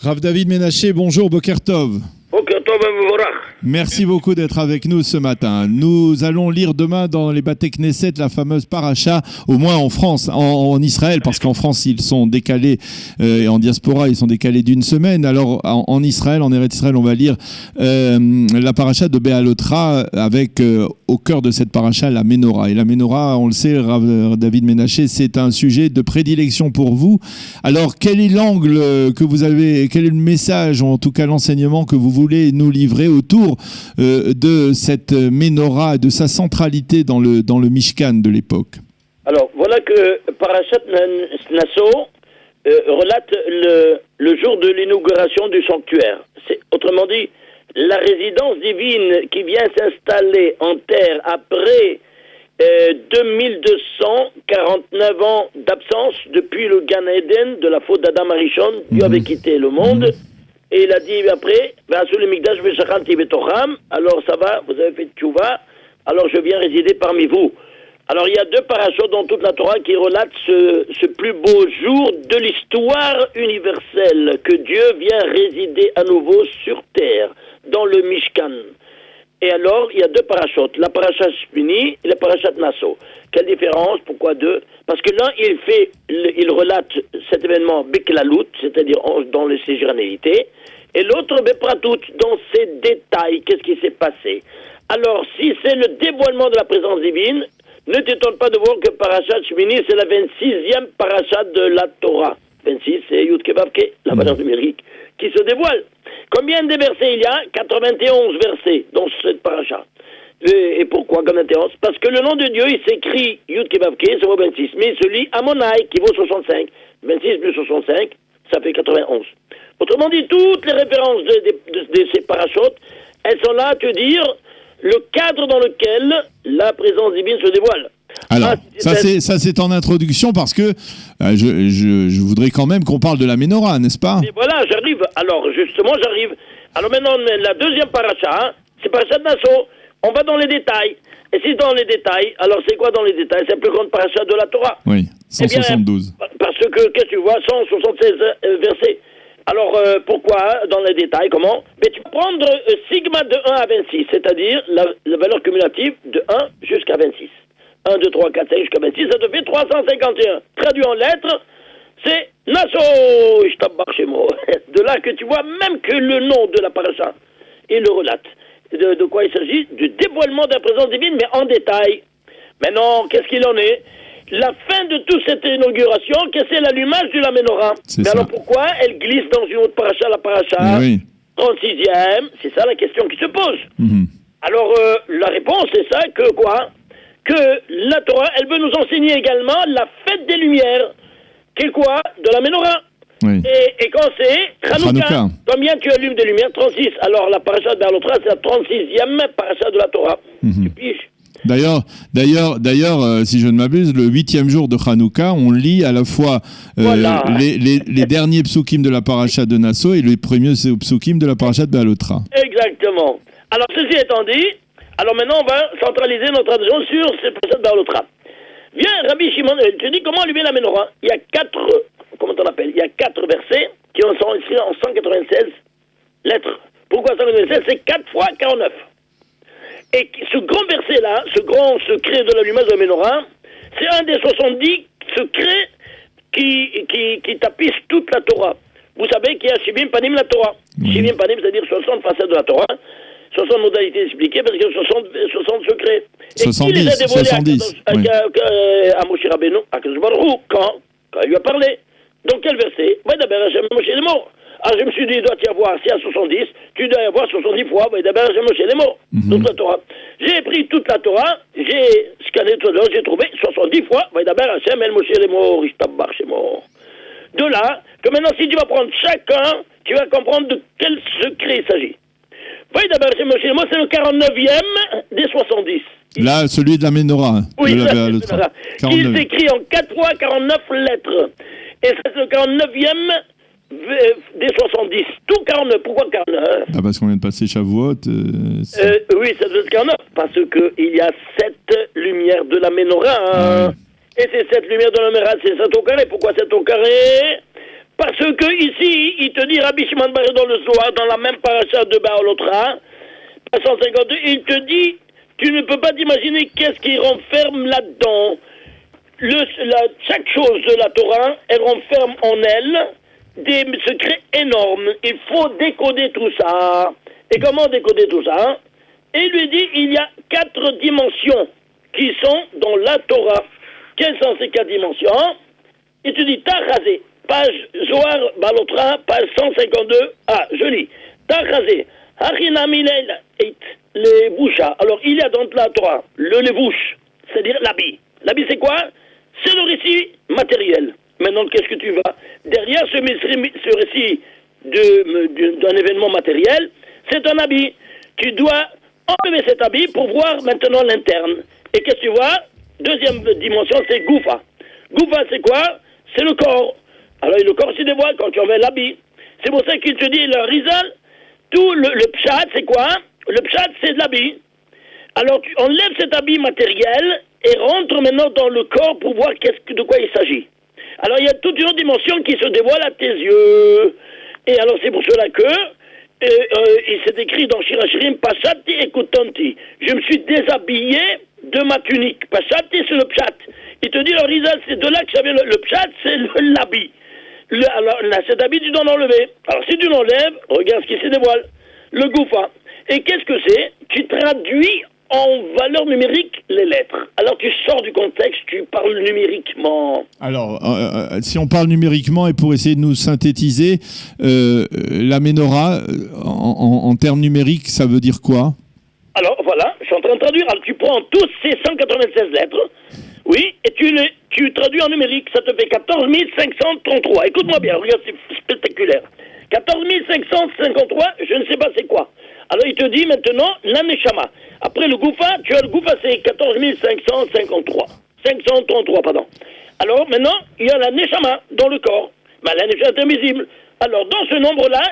Rav David Menaché, bonjour, Boker Tov. Merci beaucoup d'être avec nous ce matin. Nous allons lire demain dans les Baté Knesset la fameuse paracha, au moins en France, en Israël, parce qu'en France ils sont décalés, et en diaspora ils sont décalés d'une semaine. Alors en Israël, en Eretz Israël, on va lire la paracha de Béalotra avec au cœur de cette paracha la Ménorah. Et la Ménorah, on le sait, Rav David Menaché, c'est un sujet de prédilection pour vous. Alors quel est l'angle que vous avez, quel est le message, ou en tout cas l'enseignement que vous voulez nous livrer autour de cette Ménorah, de sa centralité dans le Mishkan de l'époque? Alors, voilà que Parashat Nasso relate le jour de l'inauguration du sanctuaire. C'est, autrement dit, la résidence divine qui vient s'installer en terre après 2249 ans d'absence depuis le Gan Eden de la faute d'Adam Arishon. Dieu avait quitté le monde. Et il a dit après, alors ça va, vous avez fait tchouva, alors je viens résider parmi vous. Alors il y a deux parachutes dans toute la Torah qui relatent ce plus beau jour de l'histoire universelle, que Dieu vient résider à nouveau sur terre, dans le Mishkan. Et alors, il y a deux parachutes, la parachat Shmini et la parachat Nasso. Quelle différence? Pourquoi deux? Parce que l'un, il relate cet événement Beklalut, c'est-à-dire dans ses généralités, et l'autre Bepratout, dans ses détails, qu'est-ce qui s'est passé. Alors, si c'est le dévoilement de la présence divine, ne t'étonne pas de voir que parachat Shmini, c'est la 26e parachat de la Torah. 26, c'est Yud Kevavke, la valeur numérique, qui se dévoile. Combien de versets il y a? 91 versets dans cette paracha. Et pourquoi 91? Parce que le nom de Dieu, il s'écrit Yud Kevavke, ça vaut 26, mais il se lit Amonai, qui vaut 65. 26 plus 65, ça fait 91. Autrement dit, toutes les références de ces parachutes, elles sont là à te dire le cadre dans lequel la présence divine se dévoile. Alors, ça c'est en introduction parce que je voudrais quand même qu'on parle de la Ménorah, n'est-ce pas? Et voilà, j'arrive. Alors, justement, j'arrive. Alors maintenant, la deuxième paracha, c'est paracha de Nasso. On va dans les détails. Et si dans les détails, alors c'est quoi dans les détails? C'est la plus grande paracha de la Torah. Oui, 172. Eh bien, parce que, qu'est-ce que tu vois? 176 versets. Alors, pourquoi dans les détails? Comment? Mais tu peux prendre sigma de 1 à 26, c'est-à-dire la valeur cumulative de 1 jusqu'à 26. 1, 2, 3, 4, 5 jusqu'à 26, ça te fait 351. Traduit en lettres, c'est Nasso, de là que tu vois même que le nom de la paracha, il le relate. De quoi il s'agit? Du dévoilement de la présence divine, mais en détail. Maintenant, qu'est-ce qu'il en est? La fin de toute cette inauguration, c'est l'allumage de la Ménorah. Mais alors pourquoi elle glisse dans une autre paracha, la paracha 36e? C'est ça la question qui se pose. Alors, la réponse, c'est ça, que quoi? Que la Torah, elle veut nous enseigner également la fête des Lumières. Qui est quoi? De la Ménorah. Oui. Et quand c'est Hanouka. Combien tu allumes des lumières? 36. Alors la paracha de Béalotra, c'est la 36e paracha de la Torah. Tu piges. D'ailleurs, si je ne m'abuse, le 8e jour de Hanouka, on lit à la fois les derniers psukim de la paracha de Nasso et les premiers psukim de la paracha de Béalotra. Exactement. Alors ceci étant dit, alors maintenant on va centraliser notre attention sur cette paracha de Béalotra. Viens, Rabbi Shimon, tu dis comment allumer la Ménorah? Il y a 4 versets qui sont écrits en 196 lettres. Pourquoi 196? C'est 4 fois 49. Et ce grand verset-là, ce grand secret de l'allumage de la Ménorah, c'est un des 70 secrets qui tapissent toute la Torah. Vous savez qu'il y a Shivim Panim la Torah. Shivim Panim, c'est-à-dire 60 facettes de la Torah. 60 modalités expliquées parce qu'il y a 60 secrets. Et 70, qui les a dévoilés 70, à Moshe Rabbeinu, à Kadosh Baruch Hu, quand il lui a parlé? Dans quel verset? Alors je me suis dit, il doit y avoir, s'il y a 70, tu dois y avoir 70 fois, toute la Torah. J'ai pris toute la Torah, j'ai scanné tout l'heure, j'ai trouvé 70 fois, de là, que maintenant si tu vas prendre chacun, tu vas comprendre de quel secret il s'agit. C'est le 49e des 70. Là, celui de la Ménorah. Oui, qui s'écrit en 4 fois 49 lettres. Et c'est le 49e des 70. Tout 49. Pourquoi 49? Parce qu'on vient de passer Shavuot. Oui, ça doit être 49. Parce qu'il y a 7 lumières de la Ménorah. Et ces 7 lumières de la Ménorah, c'est 7 au carré. Pourquoi 7 au carré? Parce que ici, il te dit, Rabbi Shimon Bar dans le Zohar, dans la même paracha de Baalotra, 152, il te dit, tu ne peux pas t'imaginer qu'est-ce qui renferme là-dedans. Chaque chose de la Torah, elle renferme en elle des secrets énormes. Il faut décoder tout ça. Et comment décoder tout ça? Et il lui dit, il y a 4 dimensions qui sont dans la Torah. Quelles sont ces 4 dimensions? Il te dit, Tachazé, page Zohar Balotra, page 152. Ah, je lis. Tachazé, Hachinamilel, les bouchas. Alors, il y a dans la Torah le levouche, c'est-à-dire l'habit. L'habit, c'est quoi? C'est le récit matériel. Maintenant, qu'est-ce que tu vas? Derrière ce récit d'un événement matériel, c'est un habit. Tu dois enlever cet habit pour voir maintenant l'interne. Et qu'est-ce que tu vois? Deuxième dimension, c'est Goufa. Goufa, c'est quoi? C'est le corps. Alors, le corps se dévoile quand tu enlèves l'habit. C'est pour ça qu'il te dit, le Rizal, tout le pshat, c'est quoi? Le pshat, c'est de l'habit. Alors, tu enlèves cet habit matériel et rentre maintenant dans le corps pour voir de quoi il s'agit. Alors, il y a toute une autre dimension qui se dévoile à tes yeux. Et alors, c'est pour cela que il s'est écrit dans Shirachirim, Pashati et Kutanti. Je me suis déshabillé de ma tunique. Pashati, c'est le pshat. Il te dit, le Rizal, c'est de là que ça vient. Le pshat, c'est l'habit. Alors, là, cet habit, tu dois l'enlever. Alors, si tu l'enlèves, regarde ce qui se dévoile. Le Goufa. Et qu'est-ce que c'est? Tu traduis en valeur numérique les lettres. Alors tu sors du contexte, tu parles numériquement. Alors, si on parle numériquement et pour essayer de nous synthétiser, la menorah, en termes numériques, ça veut dire quoi? Alors voilà, je suis en train de traduire. Alors tu prends tous ces 196 lettres, oui, et tu traduis en numérique, ça te fait 14 533. Écoute-moi bien, regarde, c'est spectaculaire. 14 553, je ne sais pas c'est quoi. Alors il te dit maintenant la Neshama. Après le Goufa, tu as le Goufa, c'est 14 553. 533, pardon. Alors maintenant, il y a la Neshama dans le corps. Ben, la Neshama est invisible. Alors dans ce nombre-là,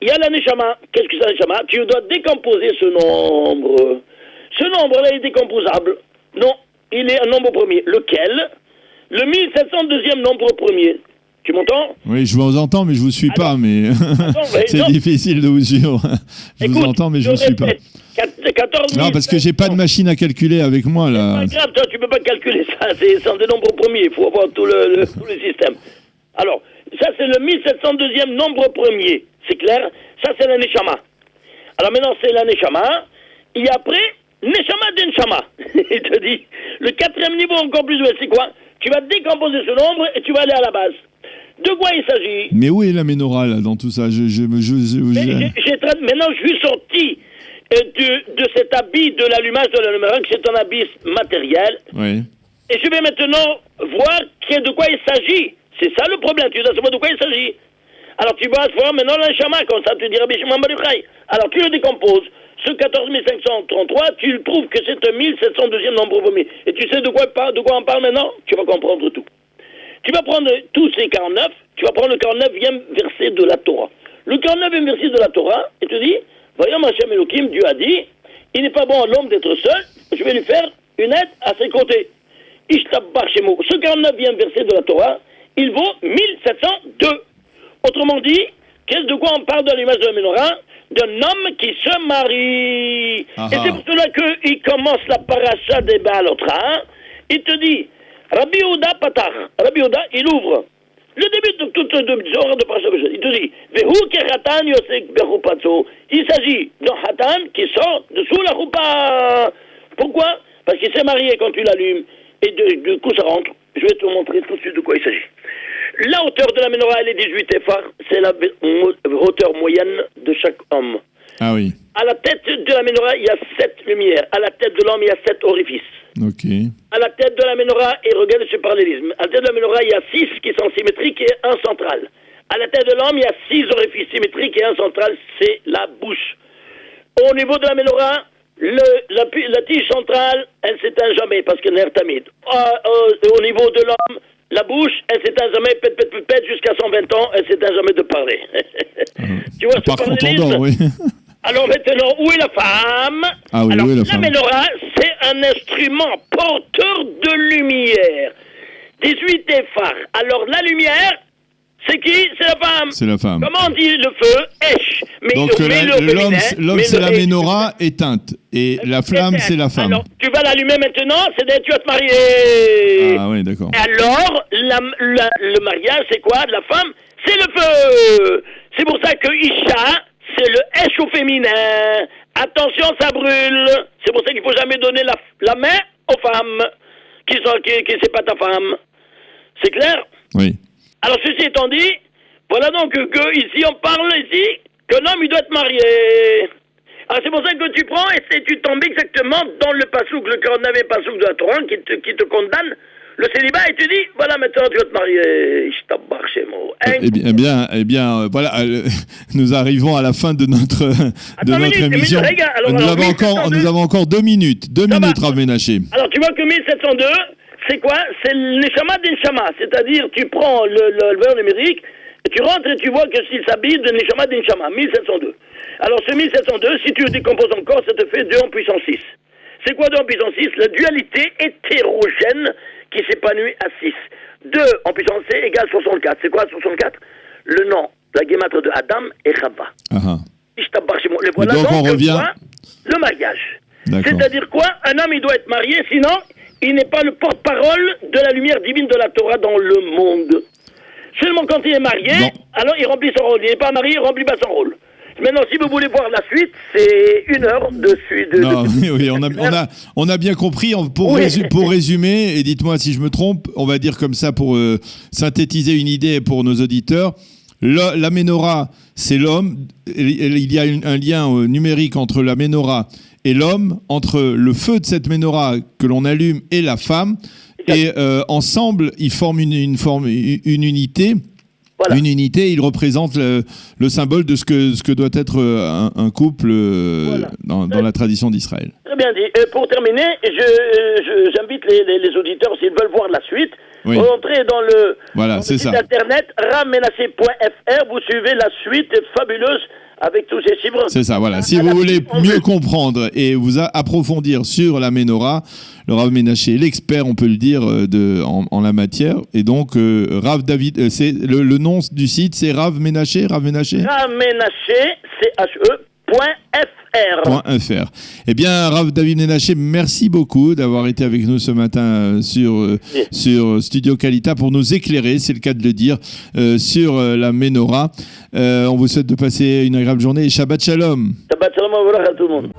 il y a la Neshama. Qu'est-ce que c'est la Neshama? Tu dois décomposer ce nombre. Ce nombre-là est décomposable. Non, il est un nombre premier. Lequel? Le 1702e nombre premier. Tu m'entends? Oui, je vous entends, mais je vous suis pas. Mais c'est difficile de vous suivre. Je vous entends, mais je vous suis pas. 14 non, parce que j'ai pas de machine à calculer avec moi là. C'est pas grave, toi, tu peux pas calculer ça. C'est des nombres premiers. Il faut avoir tout le système. Alors, ça c'est le 1702e nombre premier. C'est clair? Ça c'est la Neshama. Alors maintenant c'est la Neshama. Et après, Neshama d'Enshama. Il te dit, le 4e niveau encore plus élevé, c'est quoi? Tu vas décomposer ce nombre et tu vas aller à la base. De quoi il s'agit? Mais où est la menorah là dans tout ça? Maintenant je suis sorti de cet habit de l'allumage de la menorah, que c'est un habit matériel. Oui. Et je vais maintenant voir de quoi il s'agit. C'est ça le problème, tu dois savoir de quoi il s'agit. Alors tu vas voir maintenant la Neshama, comme ça tu diras Bishman Baruchai. Alors tu le décomposes. Ce 14 533, tu le trouves que c'est un 1702e nombre premier. Et tu sais de quoi on parle maintenant? Tu vas comprendre tout. Tu vas prendre tous ces 49, tu vas prendre le 49e verset de la Torah. Le 49e verset de la Torah, et te dit, voyons Hashem Elohim, Dieu a dit, il n'est pas bon à l'homme d'être seul, je vais lui faire une aide à ses côtés. Ishtabbar Shemo. Ce 49e verset de la Torah, il vaut 1702. Autrement dit, de quoi on parle dans l'image de la menorah? D'un homme qui se marie. Aha. Et c'est pour cela qu'il commence la paracha des Baalotra. Il te dit, Rabbi Yehuda Patach. Rabbi Yehuda, il ouvre. Le début de toute de paracha, il te dit, Vehu kechatan yosek bechupato. Il s'agit d'un hatan qui sort dessous la choupa. Pourquoi? Parce qu'il s'est marié quand tu l'allumes. Et du coup, ça rentre. Je vais te montrer tout de suite de quoi il s'agit. La hauteur de la menorah, elle est 18 effards. C'est la hauteur moyenne de chaque homme. Ah oui. À la tête de la menorah, il y a 7 lumières. À la tête de l'homme, il y a 7 orifices. Ok. À la tête de la menorah, et regarde ce parallélisme. À la tête de la menorah, il y a 6 qui sont symétriques et un central. À la tête de l'homme, il y a 6 orifices symétriques et un central, c'est la bouche. Au niveau de la menorah, la tige centrale, elle s'éteint jamais parce qu'elle est tamide. Au niveau de l'homme, la bouche, elle s'éteint jamais, pète, jusqu'à 120 ans, elle s'éteint jamais de parler. Tu vois ce parallélisme? Oui. Alors maintenant, où est la femme? Ah oui, alors, où est la la femme? menorah, c'est un instrument porteur de lumière. 18 éphares. Alors la lumière, C'est qui? C'est la femme. C'est la femme. Comment on dit le feu? Esh. Mais Donc l'homme c'est la menorah éteinte et la flamme c'est la femme. Alors tu vas l'allumer maintenant, c'est-à-dire tu vas te marier. Ah oui, d'accord. Alors le mariage c'est quoi de la femme? C'est le feu. C'est pour ça que Isha c'est le Esh au féminin. Attention, ça brûle. C'est pour ça qu'il faut jamais donner la main aux femmes qui c'est pas ta femme. C'est clair? Oui. Alors, ceci étant dit, voilà donc que ici, on parle ici que l'homme, il doit être marié. Alors, c'est pour ça que tu prends et tu tombes exactement dans le pasouk, le 49e pasouk de la Torah qui te condamne le célibat et tu dis, voilà, maintenant, tu vas te marier. Je t'embarque chez moi. Eh bien, voilà, nous arrivons à la fin de notre émission. Nous avons encore 2 minutes. 2 minutes, Rav Menaché. Alors, tu vois que 1702... c'est quoi? C'est le Neshama d'Neshama. C'est-à-dire, tu prends le valeur numérique, et tu rentres et tu vois que s'il s'habille de Neshama d'Neshama, 1702. Alors, ce 1702, si tu le décomposes encore, ça te fait 2 en puissance 6. C'est quoi 2 en puissance 6? La dualité hétérogène qui s'épanouit à 6. 2 en puissance C égale 64. C'est quoi 64? Le nom, la guématre de Adam et Chava. Le voilà donc on revient... le mariage. D'accord. C'est-à-dire quoi? Un homme, il doit être marié, sinon... il n'est pas le porte-parole de la lumière divine de la Torah dans le monde. Seulement quand il est marié, alors il remplit son rôle. Il n'est pas marié, il ne remplit pas son rôle. Maintenant, si vous voulez voir la suite, c'est 1 heure dessus. Oui, on a bien compris. Pour résumer, et dites-moi si je me trompe, on va dire comme ça pour synthétiser une idée pour nos auditeurs. La menorah, c'est l'homme. Il y a un lien numérique entre la menorah et l'homme, entre le feu de cette menorah que l'on allume et la femme. Et ensemble, ils forment une unité. Voilà. Une unité, il représente le symbole de ce que doit être un couple dans la tradition d'Israël. Très bien dit. Pour terminer, j'invite les auditeurs, s'ils veulent voir la suite, rentrez dans le site internet ravmenaché.fr, vous suivez la suite fabuleuse avec tous ces chiffres. C'est ça, voilà. Si vous voulez mieux comprendre et vous approfondir sur la menorah, le Rav Menaché est l'expert, on peut le dire, en la matière. Et donc, Rav David, c'est le nom du site, c'est Rav Menaché, ravmenaché, CHE.fr. Eh bien, Rav David Menaché, merci beaucoup d'avoir été avec nous ce matin sur Studio Kalita pour nous éclairer, c'est le cas de le dire, sur la menorah. On vous souhaite de passer une agréable journée et Shabbat Shalom. Shabbat Shalom à tout le monde.